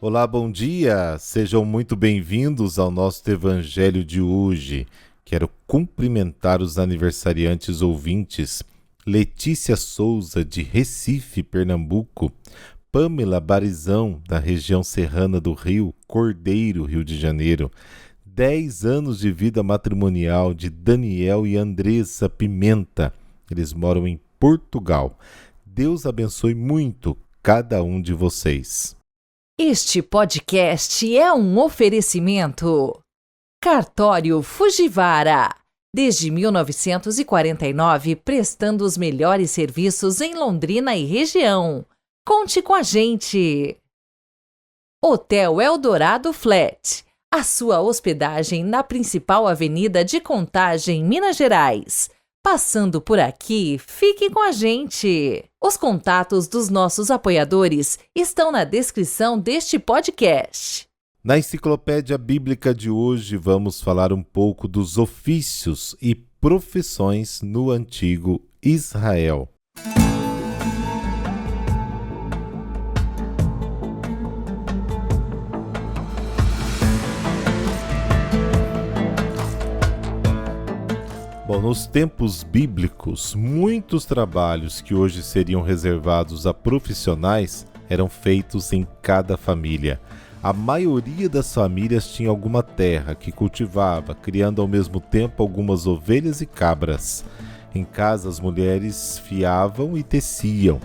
Olá, bom dia! Sejam muito bem-vindos ao nosso Evangelho de hoje. Quero cumprimentar os aniversariantes ouvintes. Letícia Souza, de Recife, Pernambuco. Pamela Barizão, da região serrana do Rio, Cordeiro, Rio de Janeiro. 10 anos de vida matrimonial de Daniel e Andressa Pimenta. Eles moram em Portugal. Deus abençoe muito cada um de vocês. Este podcast é um oferecimento. Cartório Fujiwara. Desde 1949, prestando os melhores serviços em Londrina e região. Conte com a gente. Hotel Eldorado Flat. A sua hospedagem na principal avenida de Contagem, Minas Gerais. Passando por aqui, fique com a gente! Os contatos dos nossos apoiadores estão na descrição deste podcast. Na Enciclopédia Bíblica de hoje, vamos falar um pouco dos ofícios e profissões no Antigo Israel. Bom, nos tempos bíblicos, muitos trabalhos que hoje seriam reservados a profissionais eram feitos em cada família. A maioria das famílias tinha alguma terra que cultivava, criando ao mesmo tempo algumas ovelhas e cabras. Em casa, as mulheres fiavam e teciam.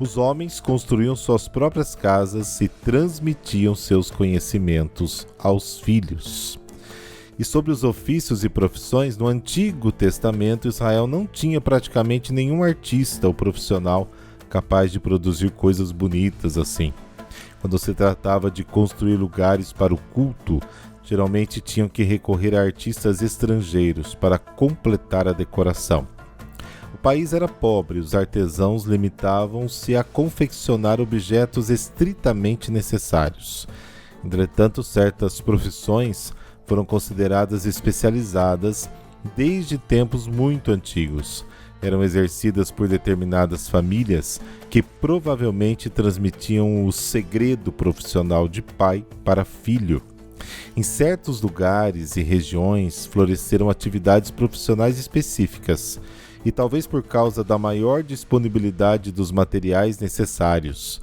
Os homens construíam suas próprias casas e transmitiam seus conhecimentos aos filhos. E sobre os ofícios e profissões, no Antigo Testamento, Israel não tinha praticamente nenhum artista ou profissional capaz de produzir coisas bonitas assim. Quando se tratava de construir lugares para o culto, geralmente tinham que recorrer a artistas estrangeiros para completar a decoração. O país era pobre, os artesãos limitavam-se a confeccionar objetos estritamente necessários. Entretanto, certas profissões foram consideradas especializadas desde tempos muito antigos. Eram exercidas por determinadas famílias que provavelmente transmitiam o segredo profissional de pai para filho. Em certos lugares e regiões floresceram atividades profissionais específicas, e talvez por causa da maior disponibilidade dos materiais necessários.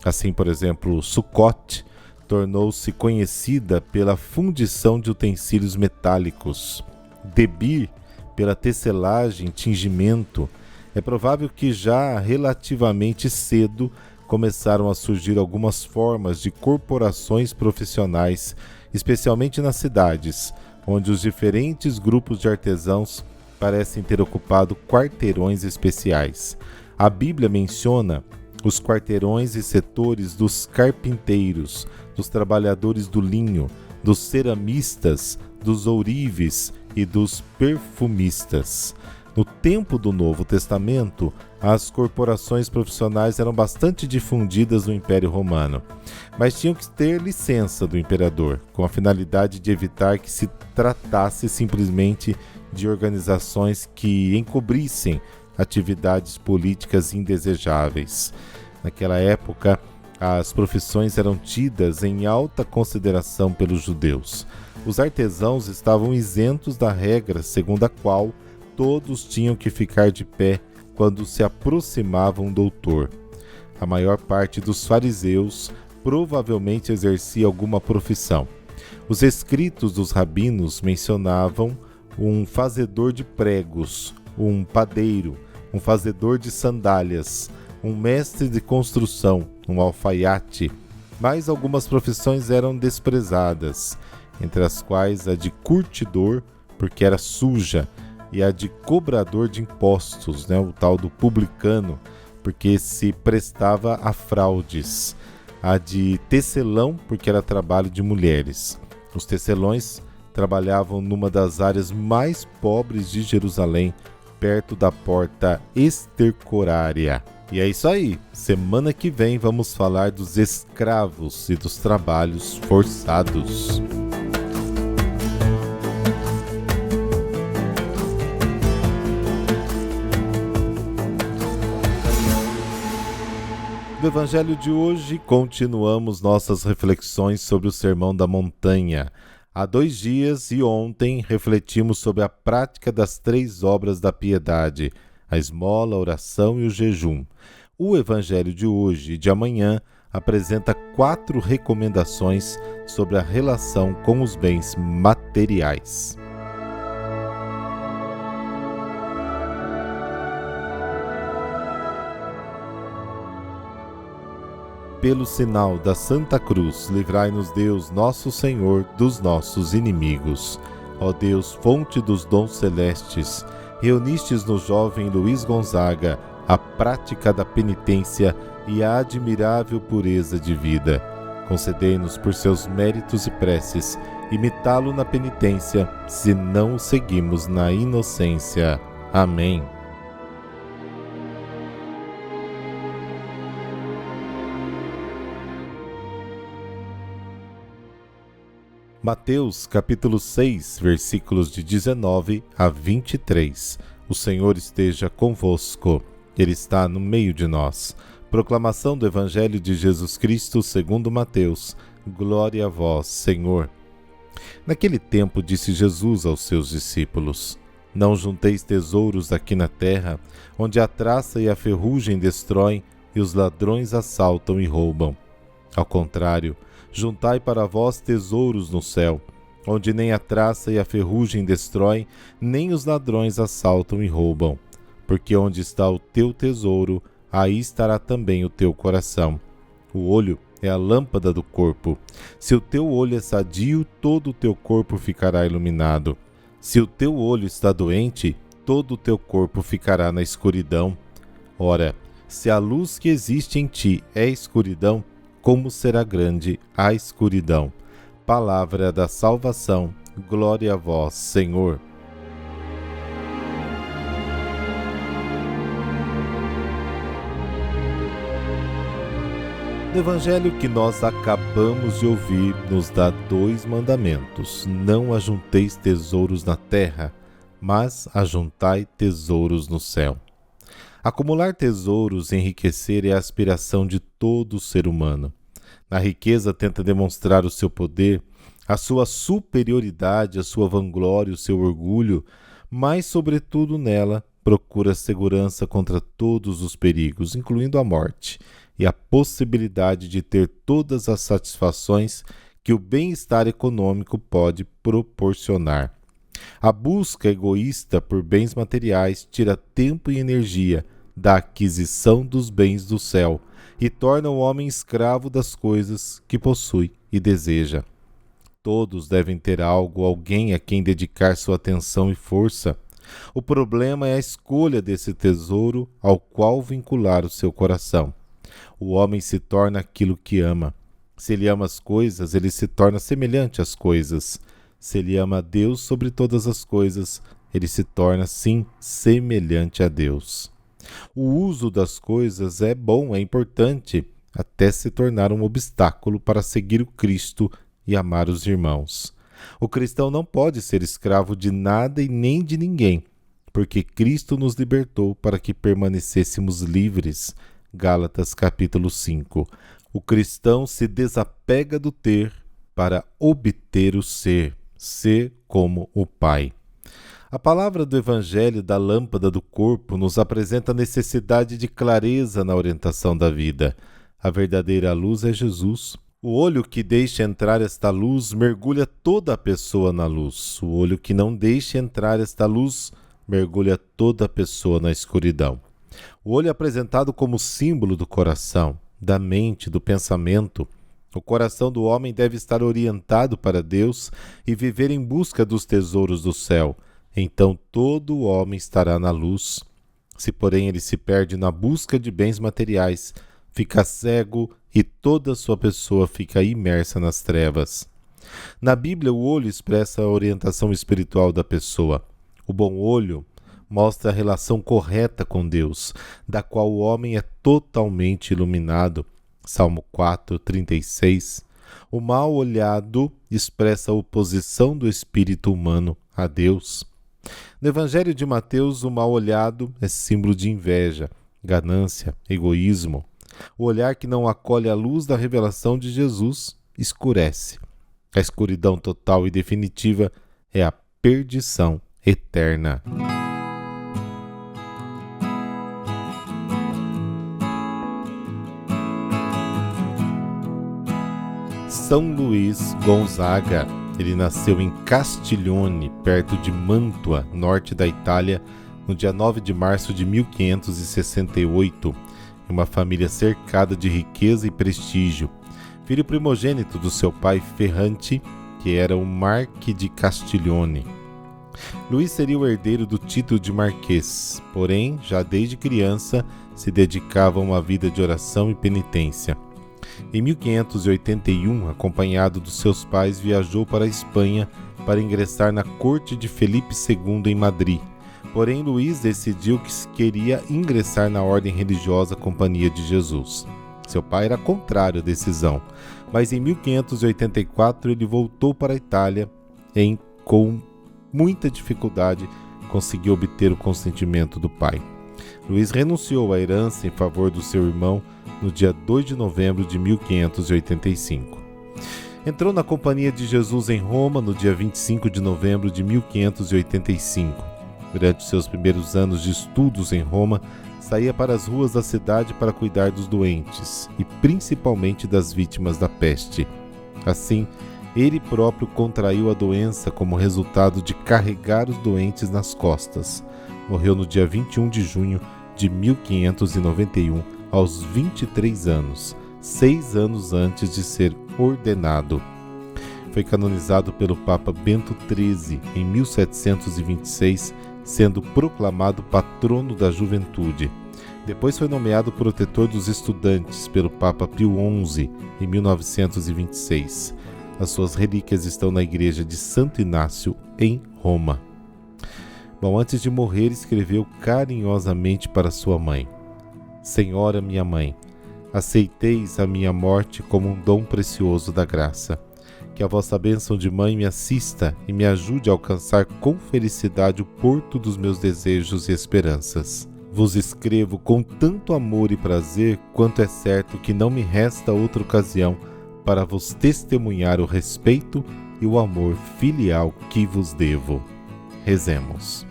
Assim, por exemplo, Sukkot tornou-se conhecida pela fundição de utensílios metálicos. Debir, pela tecelagem e tingimento. É provável que já relativamente cedo começaram a surgir algumas formas de corporações profissionais, especialmente nas cidades, onde os diferentes grupos de artesãos parecem ter ocupado quarteirões especiais. A Bíblia menciona os quarteirões e setores dos carpinteiros, dos trabalhadores do linho, dos ceramistas, dos ourives e dos perfumistas. No tempo do Novo Testamento, as corporações profissionais eram bastante difundidas no Império Romano, mas tinham que ter licença do imperador, com a finalidade de evitar que se tratasse simplesmente de organizações que encobrissem atividades políticas indesejáveis. Naquela época, as profissões eram tidas em alta consideração pelos judeus. Os artesãos estavam isentos da regra segundo a qual todos tinham que ficar de pé quando se aproximava um doutor. A maior parte dos fariseus provavelmente exercia alguma profissão. Os escritos dos rabinos mencionavam um fazedor de pregos, um padeiro, um fazedor de sandálias, um mestre de construção, um alfaiate, mas algumas profissões eram desprezadas, entre as quais a de curtidor, porque era suja, e a de cobrador de impostos, o tal do publicano, porque se prestava a fraudes, a de tecelão, porque era trabalho de mulheres. Os tecelões trabalhavam numa das áreas mais pobres de Jerusalém, perto da porta estercorária. E é isso aí, semana que vem vamos falar dos escravos e dos trabalhos forçados. Evangelho de hoje, continuamos nossas reflexões sobre o Sermão da Montanha. Há 2 dias e ontem refletimos sobre a prática das 3 obras da piedade, a esmola, a oração e o jejum. O Evangelho de hoje e de amanhã apresenta 4 recomendações sobre a relação com os bens materiais. Pelo sinal da Santa Cruz, livrai-nos Deus, nosso Senhor, dos nossos inimigos. Ó Deus, fonte dos dons celestes, reunistes no jovem Luís Gonzaga a prática da penitência e a admirável pureza de vida. Concedei-nos por seus méritos e preces, imitá-lo na penitência, se não o seguimos na inocência. Amém. Mateus capítulo 6, versículos de 19 a 23. O Senhor esteja convosco. Ele está no meio de nós. Proclamação do Evangelho de Jesus Cristo segundo Mateus. Glória a vós, Senhor. Naquele tempo disse Jesus aos seus discípulos: Não junteis tesouros aqui na terra, onde a traça e a ferrugem destroem e os ladrões assaltam e roubam. Ao contrário, juntai para vós tesouros no céu, onde nem a traça e a ferrugem destroem, nem os ladrões assaltam e roubam. Porque onde está o teu tesouro, aí estará também o teu coração. O olho é a lâmpada do corpo. Se o teu olho é sadio, todo o teu corpo ficará iluminado. Se o teu olho está doente, todo o teu corpo ficará na escuridão. Ora, se a luz que existe em ti é escuridão, como será grande a escuridão. Palavra da salvação, glória a vós, Senhor. O Evangelho que nós acabamos de ouvir nos dá 2 mandamentos. Não ajunteis tesouros na terra, mas ajuntai tesouros no céu. Acumular tesouros e enriquecer é a aspiração de todo ser humano. Na riqueza tenta demonstrar o seu poder, a sua superioridade, a sua vanglória, o seu orgulho, mas, sobretudo nela, procura segurança contra todos os perigos, incluindo a morte, e a possibilidade de ter todas as satisfações que o bem-estar econômico pode proporcionar. A busca egoísta por bens materiais tira tempo e energia da aquisição dos bens do céu e torna o homem escravo das coisas que possui e deseja. Todos devem ter alguém a quem dedicar sua atenção e força. O problema é a escolha desse tesouro ao qual vincular o seu coração. O homem se torna aquilo que ama. Se ele ama as coisas, ele se torna semelhante às coisas. Se ele ama a Deus sobre todas as coisas, ele se torna, sim, semelhante a Deus. O uso das coisas é bom, é importante, até se tornar um obstáculo para seguir o Cristo e amar os irmãos. O cristão não pode ser escravo de nada e nem de ninguém, porque Cristo nos libertou para que permanecêssemos livres. Gálatas capítulo 5. O cristão se desapega do ter para obter o ser como o Pai. A palavra do Evangelho da lâmpada do corpo nos apresenta a necessidade de clareza na orientação da vida. A verdadeira luz é Jesus. O olho que deixa entrar esta luz mergulha toda a pessoa na luz. O olho que não deixa entrar esta luz mergulha toda a pessoa na escuridão. O olho é apresentado como símbolo do coração, da mente, do pensamento. O coração do homem deve estar orientado para Deus e viver em busca dos tesouros do céu. Então todo o homem estará na luz. Se, porém, ele se perde na busca de bens materiais, fica cego e toda a sua pessoa fica imersa nas trevas. Na Bíblia, o olho expressa a orientação espiritual da pessoa. O bom olho mostra a relação correta com Deus, da qual o homem é totalmente iluminado. Salmo 4, 36. O mal olhado expressa a oposição do espírito humano a Deus. No Evangelho de Mateus, o mal olhado é símbolo de inveja, ganância, egoísmo. O olhar que não acolhe a luz da revelação de Jesus escurece. A escuridão total e definitiva é a perdição eterna. São Luís Gonzaga. Ele nasceu em Castiglione, perto de Mantua, norte da Itália, no dia 9 de março de 1568, em uma família cercada de riqueza e prestígio. Filho primogênito do seu pai Ferrante, que era o Marque de Castiglione. Luís seria o herdeiro do título de marquês, porém, já desde criança, se dedicava a uma vida de oração e penitência. Em 1581, acompanhado dos seus pais, viajou para a Espanha para ingressar na corte de Felipe II em Madrid. Porém, Luís decidiu que queria ingressar na ordem religiosa Companhia de Jesus. Seu pai era contrário à decisão, mas em 1584 ele voltou para a Itália e, com muita dificuldade, conseguiu obter o consentimento do pai. Luís renunciou à herança em favor do seu irmão no dia 2 de novembro de 1585. Entrou na Companhia de Jesus em Roma no dia 25 de novembro de 1585. Durante seus primeiros anos de estudos em Roma, saía para as ruas da cidade para cuidar dos doentes, e principalmente das vítimas da peste. Assim, ele próprio contraiu a doença como resultado de carregar os doentes nas costas. Morreu no dia 21 de junho de 1591, aos 23 anos, 6 anos antes de ser ordenado. Foi canonizado pelo Papa Bento XIII em 1726, sendo proclamado patrono da juventude. Depois foi nomeado protetor dos estudantes pelo Papa Pio XI em 1926. As suas relíquias estão na igreja de Santo Inácio, em Roma. Bom, antes de morrer, escreveu carinhosamente para sua mãe: Senhora, minha mãe, aceiteis a minha morte como um dom precioso da graça. Que a vossa bênção de mãe me assista e me ajude a alcançar com felicidade o porto dos meus desejos e esperanças. Vos escrevo com tanto amor e prazer, quanto é certo que não me resta outra ocasião para vos testemunhar o respeito e o amor filial que vos devo. Rezemos.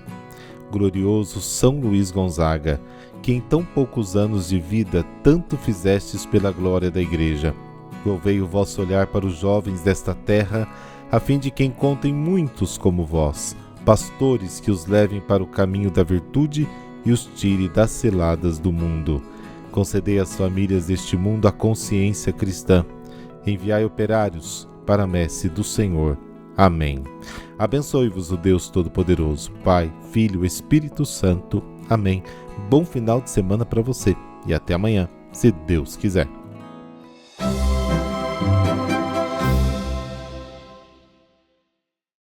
Glorioso São Luís Gonzaga, que em tão poucos anos de vida tanto fizestes pela glória da Igreja, volvei o vosso olhar para os jovens desta terra, a fim de que encontrem muitos como vós, pastores que os levem para o caminho da virtude e os tire das ciladas do mundo. Concedei às famílias deste mundo a consciência cristã. Enviai operários para a messe do Senhor. Amém. Abençoe-vos o Deus Todo-Poderoso, Pai, Filho, Espírito Santo. Amém. Bom final de semana para você e até amanhã, se Deus quiser.